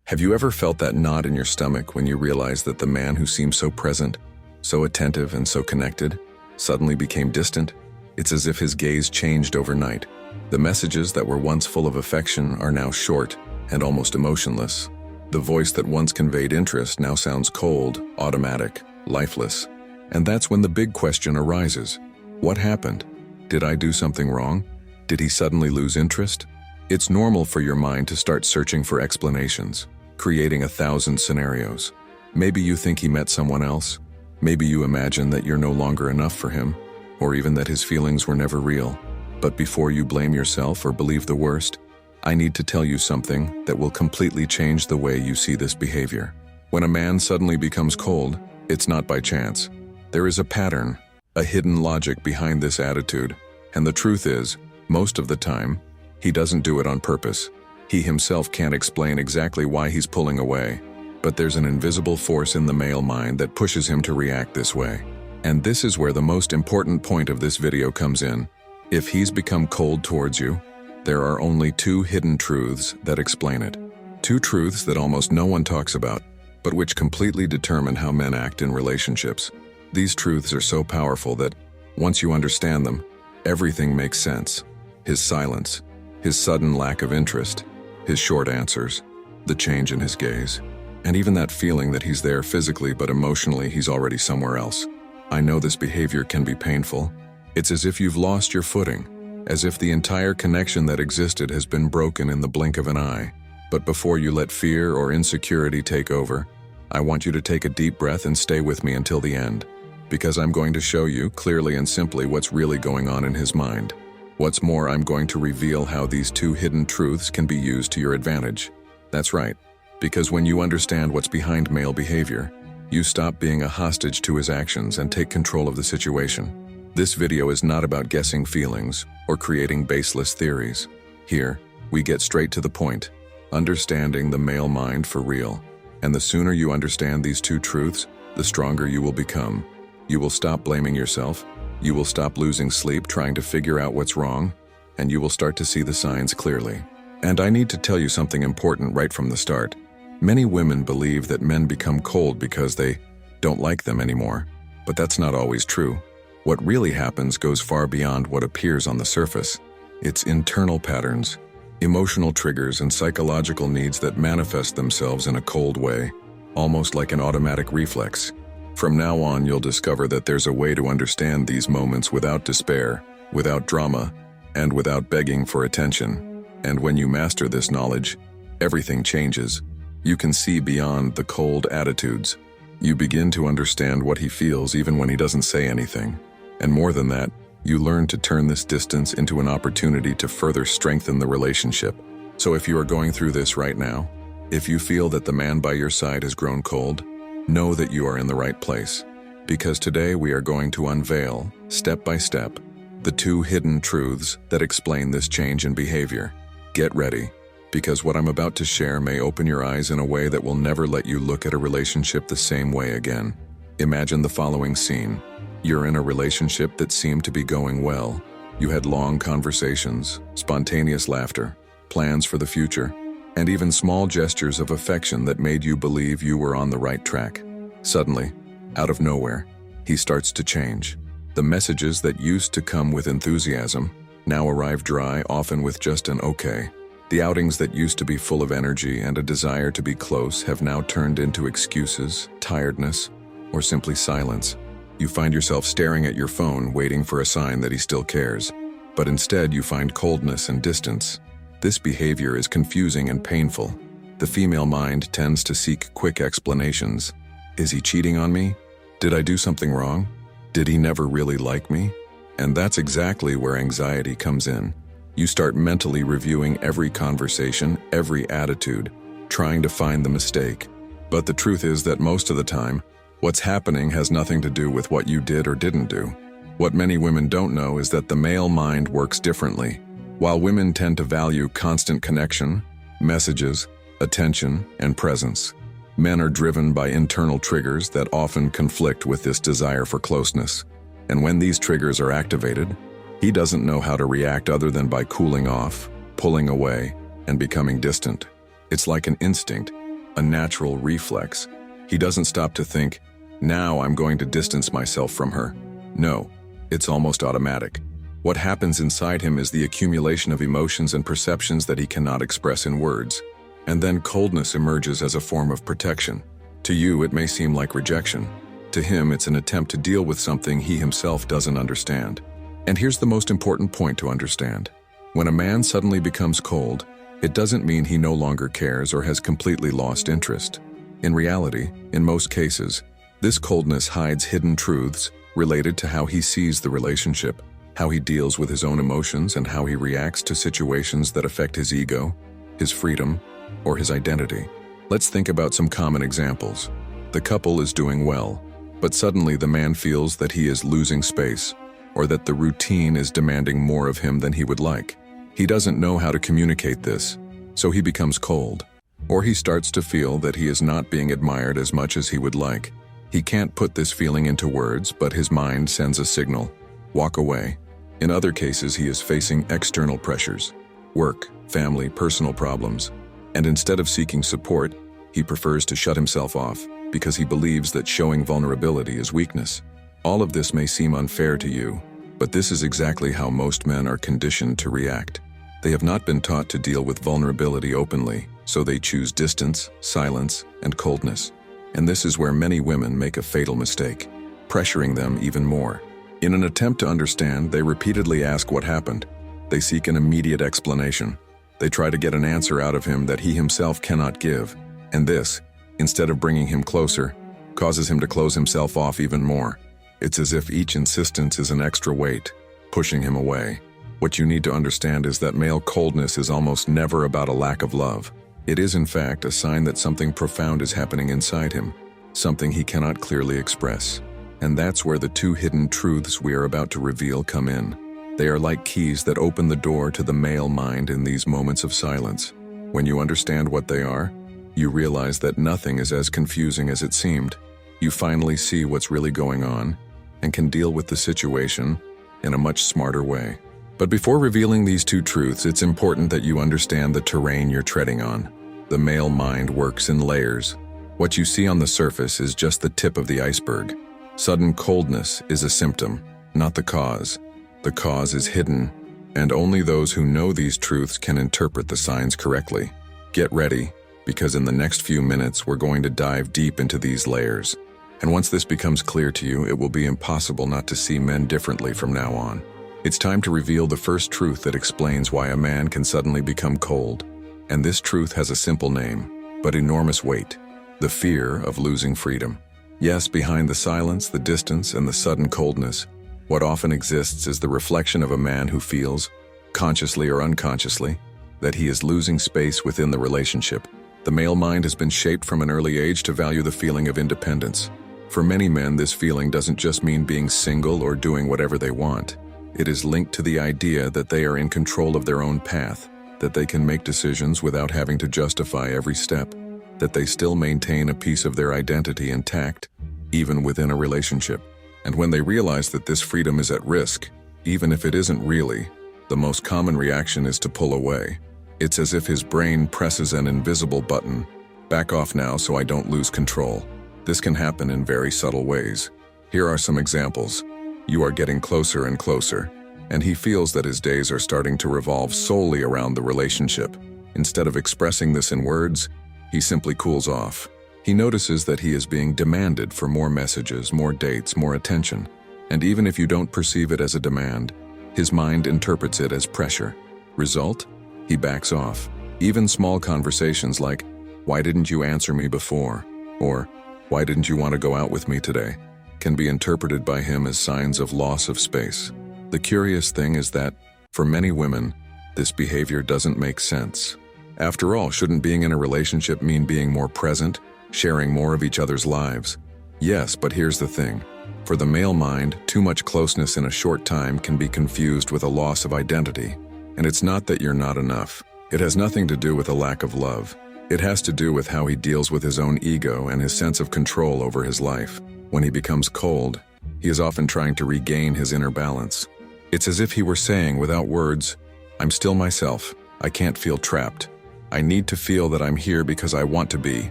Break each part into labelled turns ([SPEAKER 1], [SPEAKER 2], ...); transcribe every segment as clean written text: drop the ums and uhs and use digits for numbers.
[SPEAKER 1] Have you ever felt that knot in your stomach when you realize that the man who seemed so present, so attentive and so connected, suddenly became distant? It's as if his gaze changed overnight. The messages that were once full of affection are now short and almost emotionless. The voice that once conveyed interest now sounds cold, automatic, lifeless. And that's when the big question arises. What happened? Did I do something wrong? Did he suddenly lose interest? It's normal for your mind to start searching for explanations, creating 1,000 scenarios. Maybe you think he met someone else. Maybe you imagine that you're no longer enough for him, or even that his feelings were never real. But before you blame yourself or believe the worst, I need to tell you something that will completely change the way you see this behavior. When a man suddenly becomes cold, it's not by chance. There is a pattern, a hidden logic behind this attitude, and the truth is, most of the time, he doesn't do it on purpose. He himself can't explain exactly why he's pulling away, but there's an invisible force in the male mind that pushes him to react this way. And this is where the most important point of this video comes in. If he's become cold towards you, there are only two hidden truths that explain it. Two truths that almost no one talks about, but which completely determine how men act in relationships. These truths are so powerful that, once you understand them, everything makes sense. His silence, his sudden lack of interest, his short answers, the change in his gaze, and even that feeling that he's there physically but emotionally he's already somewhere else. I know this behavior can be painful. It's as if you've lost your footing, as if the entire connection that existed has been broken in the blink of an eye. But before you let fear or insecurity take over, I want you to take a deep breath and stay with me until the end, because I'm going to show you clearly and simply what's really going on in his mind. What's more, I'm going to reveal how these two hidden truths can be used to your advantage. That's right, because when you understand what's behind male behavior, you stop being a hostage to his actions and take control of the situation. This video is not about guessing feelings or creating baseless theories. Here, we get straight to the point, understanding the male mind for real. And the sooner you understand these two truths, the stronger you will become. You will stop blaming yourself, you will stop losing sleep trying to figure out what's wrong, and you will start to see the signs clearly. And I need to tell you something important right from the start. Many women believe that men become cold because they don't like them anymore, but that's not always true. What really happens goes far beyond what appears on the surface. It's internal patterns, emotional triggers, and psychological needs that manifest themselves in a cold way, almost like an automatic reflex. From now on, you'll discover that there's a way to understand these moments without despair, without drama, and without begging for attention. And when you master this knowledge, everything changes. You can see beyond the cold attitudes. You begin to understand what he feels even when he doesn't say anything. And more than that, you learn to turn this distance into an opportunity to further strengthen the relationship. So if you are going through this right now, if you feel that the man by your side has grown cold, know that you are in the right place. Because today we are going to unveil, step by step, the two hidden truths that explain this change in behavior. Get ready, because what I'm about to share may open your eyes in a way that will never let you look at a relationship the same way again. Imagine the following scene. You're in a relationship that seemed to be going well. You had long conversations, spontaneous laughter, plans for the future, and even small gestures of affection that made you believe you were on the right track. Suddenly, out of nowhere, he starts to change. The messages that used to come with enthusiasm now arrive dry, often with just an okay. The outings that used to be full of energy and a desire to be close have now turned into excuses, tiredness, or simply silence. You find yourself staring at your phone, waiting for a sign that he still cares. But instead, you find coldness and distance. This behavior is confusing and painful. The female mind tends to seek quick explanations. Is he cheating on me? Did I do something wrong? Did he never really like me? And that's exactly where anxiety comes in. You start mentally reviewing every conversation, every attitude, trying to find the mistake. But the truth is that most of the time, what's happening has nothing to do with what you did or didn't do. What many women don't know is that the male mind works differently. While women tend to value constant connection, messages, attention, and presence, men are driven by internal triggers that often conflict with this desire for closeness. And when these triggers are activated, he doesn't know how to react other than by cooling off, pulling away, and becoming distant. It's like an instinct. a natural reflex. He doesn't stop to think, now I'm going to distance myself from her. No, it's almost automatic. What happens inside him is the accumulation of emotions and perceptions that he cannot express in words. And then coldness emerges as a form of protection. To you, it may seem like rejection. To him, it's an attempt to deal with something he himself doesn't understand. And here's the most important point to understand. When a man suddenly becomes cold, it doesn't mean he no longer cares or has completely lost interest. In reality, in most cases, this coldness hides hidden truths related to how he sees the relationship, how he deals with his own emotions, and how he reacts to situations that affect his ego, his freedom, or his identity. Let's think about some common examples. The couple is doing well, but suddenly the man feels that he is losing space, or that the routine is demanding more of him than he would like. He doesn't know how to communicate this, so he becomes cold. Or he starts to feel that he is not being admired as much as he would like. He can't put this feeling into words, but his mind sends a signal: walk away. In other cases, he is facing external pressures, work, family, personal problems, and instead of seeking support, he prefers to shut himself off because he believes that showing vulnerability is weakness. All of this may seem unfair to you, but this is exactly how most men are conditioned to react. They have not been taught to deal with vulnerability openly, so they choose distance, silence, and coldness. And this is where many women make a fatal mistake, pressuring them even more. In an attempt to understand, they repeatedly ask what happened. They seek an immediate explanation. They try to get an answer out of him that he himself cannot give. And this, instead of bringing him closer, causes him to close himself off even more. It's as if each insistence is an extra weight, pushing him away. What you need to understand is that male coldness is almost never about a lack of love. It is, in fact, a sign that something profound is happening inside him, something he cannot clearly express. And that's where the two hidden truths we are about to reveal come in. They are like keys that open the door to the male mind in these moments of silence. When you understand what they are, you realize that nothing is as confusing as it seemed. You finally see what's really going on and can deal with the situation in a much smarter way. But before revealing these two truths, it's important that you understand the terrain you're treading on. The male mind works in layers. What you see on the surface is just the tip of the iceberg. Sudden coldness is a symptom, not the cause. The cause is hidden, and only those who know these truths can interpret the signs correctly. Get ready, because in the next few minutes we're going to dive deep into these layers. And once this becomes clear to you, it will be impossible not to see men differently from now on. It's time to reveal the first truth that explains why a man can suddenly become cold. And this truth has a simple name, but enormous weight: the fear of losing freedom. Yes, behind the silence, the distance, and the sudden coldness, what often exists is the reflection of a man who feels, consciously or unconsciously, that he is losing space within the relationship. The male mind has been shaped from an early age to value the feeling of independence. For many men, this feeling doesn't just mean being single or doing whatever they want. It is linked to the idea that they are in control of their own path, that they can make decisions without having to justify every step, that they still maintain a piece of their identity intact, even within a relationship. And when they realize that this freedom is at risk, even if it isn't really, the most common reaction is to pull away. It's as if his brain presses an invisible button. Back off now so I don't lose control. This can happen in very subtle ways. Here are some examples. You are getting closer and closer, and he feels that his days are starting to revolve solely around the relationship. Instead of expressing this in words, he simply cools off. He notices that he is being demanded for more messages, more dates, more attention. And even if you don't perceive it as a demand, his mind interprets it as pressure. Result? He backs off. Even small conversations like, "Why didn't you answer me before?" or "Why didn't you want to go out with me today?" can be interpreted by him as signs of loss of space. The curious thing is that, for many women, this behavior doesn't make sense. After all, shouldn't being in a relationship mean being more present, sharing more of each other's lives? Yes, but here's the thing. For the male mind, too much closeness in a short time can be confused with a loss of identity. And it's not that you're not enough. It has nothing to do with a lack of love. It has to do with how he deals with his own ego and his sense of control over his life. When he becomes cold, he is often trying to regain his inner balance. It's as if he were saying without words, "I'm still myself. I can't feel trapped. I need to feel that I'm here because I want to be,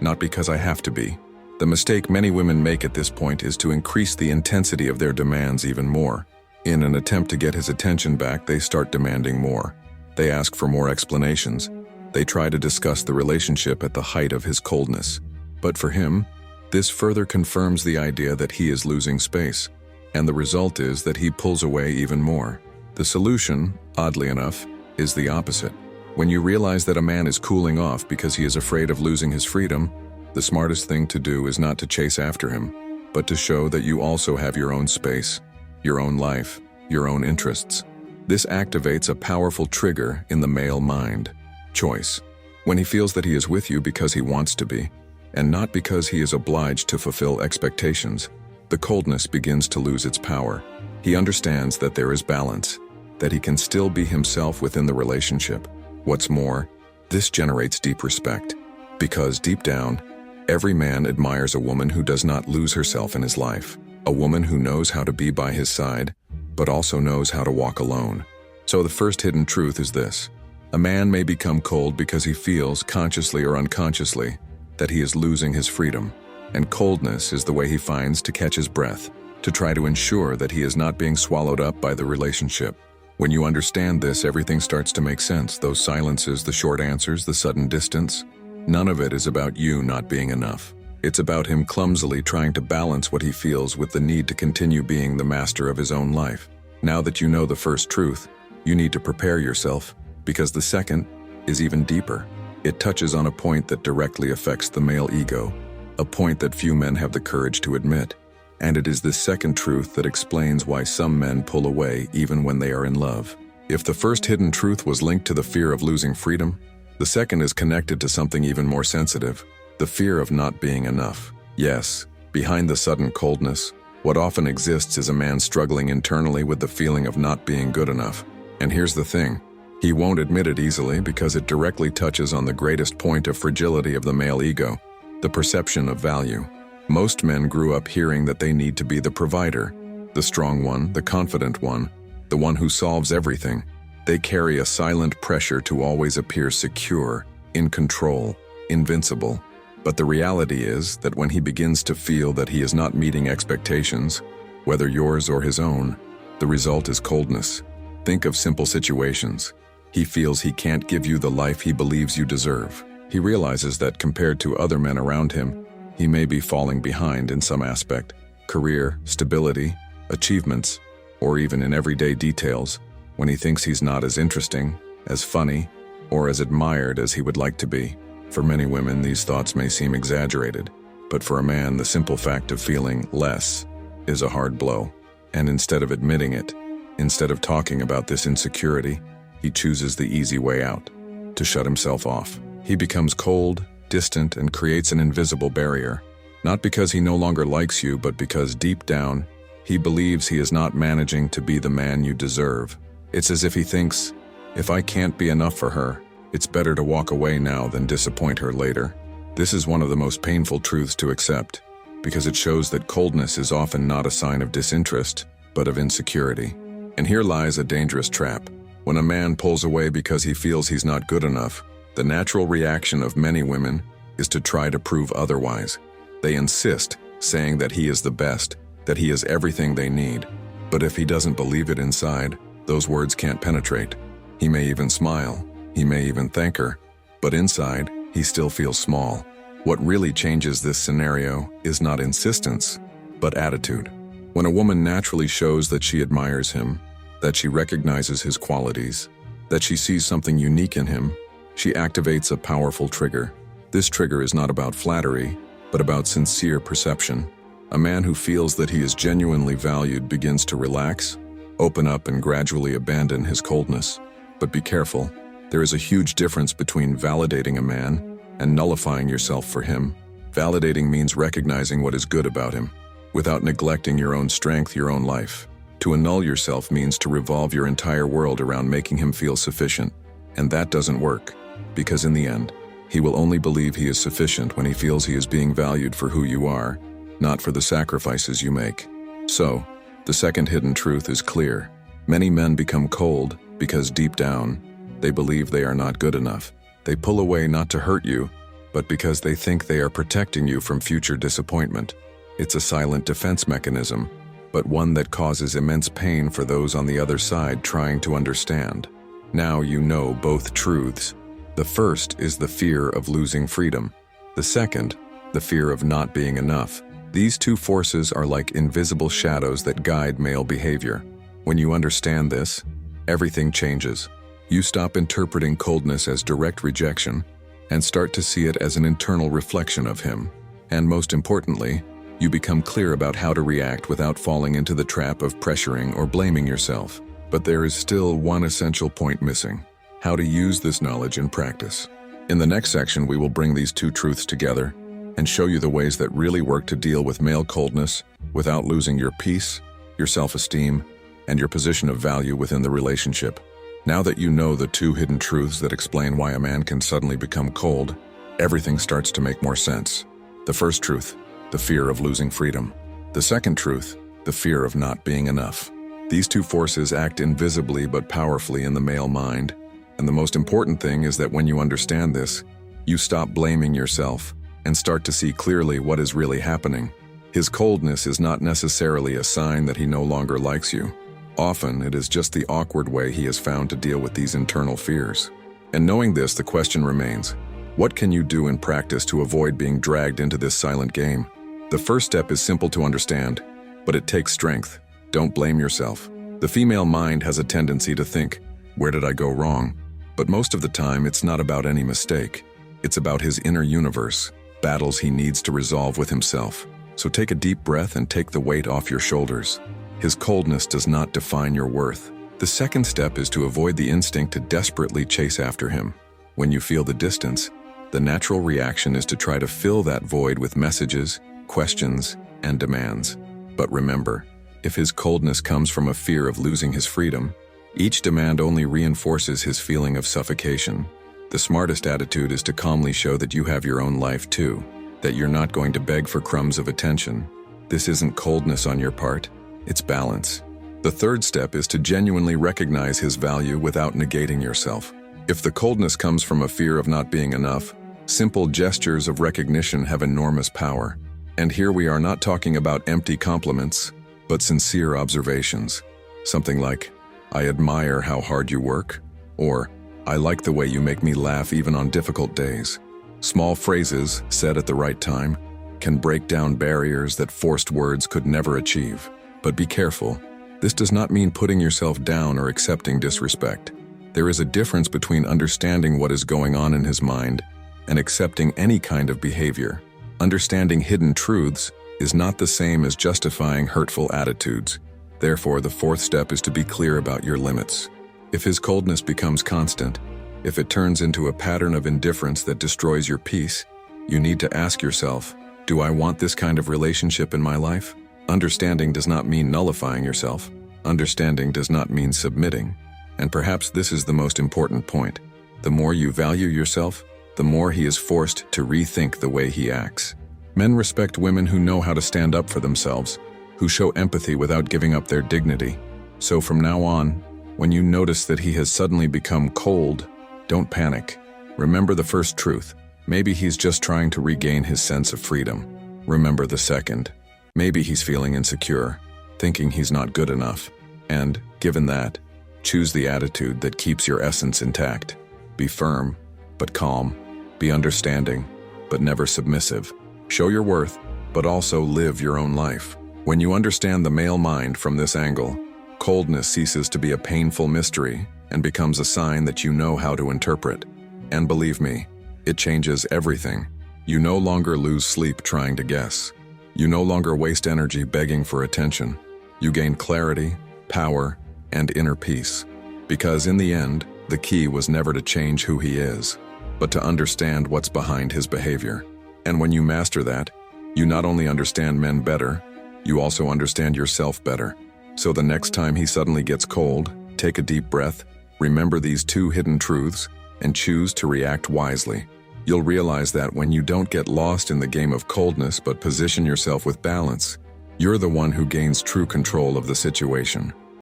[SPEAKER 1] not because I have to be. The mistake many women make at this point is to increase the intensity of their demands even more. In an attempt to get his attention back, they start demanding more. They ask for more explanations. They try to discuss the relationship at the height of his coldness. But for him, this further confirms the idea that he is losing space, and the result is that he pulls away even more. The solution, oddly enough, is the opposite. When you realize that a man is cooling off because he is afraid of losing his freedom, the smartest thing to do is not to chase after him, but to show that you also have your own space, your own life, your own interests. This activates a powerful trigger in the male mind: choice. When he feels that he is with you because he wants to be, and not because he is obliged to fulfill expectations, the coldness begins to lose its power. He understands that there is balance, that he can still be himself within the relationship. What's more, this generates deep respect, because deep down, every man admires a woman who does not lose herself in his life, a woman who knows how to be by his side, but also knows how to walk alone. So the first hidden truth is this: a man may become cold because he feels, consciously or unconsciously, that he is losing his freedom, and coldness is the way he finds to catch his breath, to try to ensure that he is not being swallowed up by the relationship. When you understand this, everything starts to make sense. Those silences, the short answers, the sudden distance, none of it is about you not being enough. It's about him clumsily trying to balance what he feels with the need to continue being the master of his own life. Now that you know the first truth, you need to prepare yourself, because the second is even deeper. It touches on a point that directly affects the male ego, a point that few men have the courage to admit. And it is this second truth that explains why some men pull away even when they are in love. If the first hidden truth was linked to the fear of losing freedom, the second is connected to something even more sensitive: the fear of not being enough. Yes, behind the sudden coldness, what often exists is a man struggling internally with the feeling of not being good enough. And here's the thing: he won't admit it easily because it directly touches on the greatest point of fragility of the male ego: the perception of value. Most men grew up hearing that they need to be the provider, the strong one, the confident one, the one who solves everything. They carry a silent pressure to always appear secure, in control, invincible. But the reality is that when he begins to feel that he is not meeting expectations, whether yours or his own, the result is coldness. Think of simple situations. He feels he can't give you the life he believes you deserve. He realizes that compared to other men around him, he may be falling behind in some aspect: career, stability, achievements, or even in everyday details. When he thinks he's not as interesting, as funny, or as admired as he would like to be. For many women, these thoughts may seem exaggerated, but for a man, the simple fact of feeling less is a hard blow. And instead of admitting it, instead of talking about this insecurity, he chooses the easy way out: to shut himself off. He becomes cold, distant, and creates an invisible barrier. Not because he no longer likes you, but because deep down, he believes he is not managing to be the man you deserve. It's as if he thinks, if I can't be enough for her, it's better to walk away now than disappoint her later. This is one of the most painful truths to accept, because it shows that coldness is often not a sign of disinterest, but of insecurity. And here lies a dangerous trap. When a man pulls away because he feels he's not good enough, the natural reaction of many women is to try to prove otherwise. They insist, saying that he is the best, that he is everything they need. But if he doesn't believe it inside, those words can't penetrate. He may even smile, he may even thank her, but inside, he still feels small. What really changes this scenario is not insistence, but attitude. When a woman naturally shows that she admires him, that she recognizes his qualities, that she sees something unique in him, she activates a powerful trigger. This trigger is not about flattery, but about sincere perception. A man who feels that he is genuinely valued begins to relax, open up, and gradually abandon his coldness. But be careful. There is a huge difference between validating a man and nullifying yourself for him. Validating means recognizing what is good about him, without neglecting your own strength, your own life. To annul yourself means to revolve your entire world around making him feel sufficient. And that doesn't work, because in the end, he will only believe he is sufficient when he feels he is being valued for who you are, not for the sacrifices you make. So, the second hidden truth is clear. Many men become cold because deep down, they believe they are not good enough. They pull away not to hurt you, but because they think they are protecting you from future disappointment. It's a silent defense mechanism, but one that causes immense pain for those on the other side trying to understand. Now you know both truths. The first is the fear of losing freedom. The second, the fear of not being enough. These two forces are like invisible shadows that guide male behavior. When you understand this, everything changes. You stop interpreting coldness as direct rejection and start to see it as an internal reflection of him. And most importantly, you become clear about how to react without falling into the trap of pressuring or blaming yourself. But there is still one essential point missing: how to use this knowledge in practice. In the next section, we will bring these two truths together and show you the ways that really work to deal with male coldness without losing your peace, your self-esteem, and your position of value within the relationship. Now that you know the two hidden truths that explain why a man can suddenly become cold, everything starts to make more sense. The first truth, the fear of losing freedom. The second truth, the fear of not being enough. These two forces act invisibly but powerfully in the male mind, and the most important thing is that when you understand this, you stop blaming yourself and start to see clearly what is really happening. His coldness is not necessarily a sign that he no longer likes you. Often, it is just the awkward way he has found to deal with these internal fears. And knowing this, the question remains: what can you do in practice to avoid being dragged into this silent game? The first step is simple to understand, but it takes strength. Don't blame yourself. The female mind has a tendency to think, "Where did I go wrong?" But most of the time, it's not about any mistake. It's about his inner universe, battles he needs to resolve with himself. So take a deep breath and take the weight off your shoulders. His coldness does not define your worth. The second step is to avoid the instinct to desperately chase after him. When you feel the distance, the natural reaction is to try to fill that void with messages, questions, and demands. But remember, if his coldness comes from a fear of losing his freedom, each demand only reinforces his feeling of suffocation. The smartest attitude is to calmly show that you have your own life too, that you're not going to beg for crumbs of attention. This isn't coldness on your part, it's balance. The third step is to genuinely recognize his value without negating yourself. If the coldness comes from a fear of not being enough, simple gestures of recognition have enormous power. And here we are not talking about empty compliments, but sincere observations. Something like, "I admire how hard you work," or "I like the way you make me laugh even on difficult days." Small phrases, said at the right time, can break down barriers that forced words could never achieve. But be careful. This does not mean putting yourself down or accepting disrespect. There is a difference between understanding what is going on in his mind and accepting any kind of behavior. Understanding hidden truths is not the same as justifying hurtful attitudes. Therefore, the fourth step is to be clear about your limits. If his coldness becomes constant, if it turns into a pattern of indifference that destroys your peace, you need to ask yourself, do I want this kind of relationship in my life? Understanding does not mean nullifying yourself. Understanding does not mean submitting. And perhaps this is the most important point. The more you value yourself, the more he is forced to rethink the way he acts. Men respect women who know how to stand up for themselves, who show empathy without giving up their dignity. So from now on, when you notice that he has suddenly become cold, don't panic. Remember the first truth. Maybe he's just trying to regain his sense of freedom. Remember the second. Maybe he's feeling insecure, thinking he's not good enough. And, given that, choose the attitude that keeps your essence intact. Be firm, but calm. Be understanding, but never submissive. Show your worth, but also live your own life. When you understand the male mind from this angle, coldness ceases to be a painful mystery and becomes a sign that you know how to interpret. And believe me, it changes everything. You no longer lose sleep trying to guess. You no longer waste energy begging for attention. You gain clarity, power, and inner peace. Because in the end, the key was never to change who he is, but to understand what's behind his behavior. And when you master that, you not only understand men better, you also understand yourself better. So the next time he suddenly gets cold, take a deep breath, remember these two hidden truths, and choose to react wisely. You'll realize that when you don't get lost in the game of coldness but position yourself with balance, you're the one who gains true control of the situation.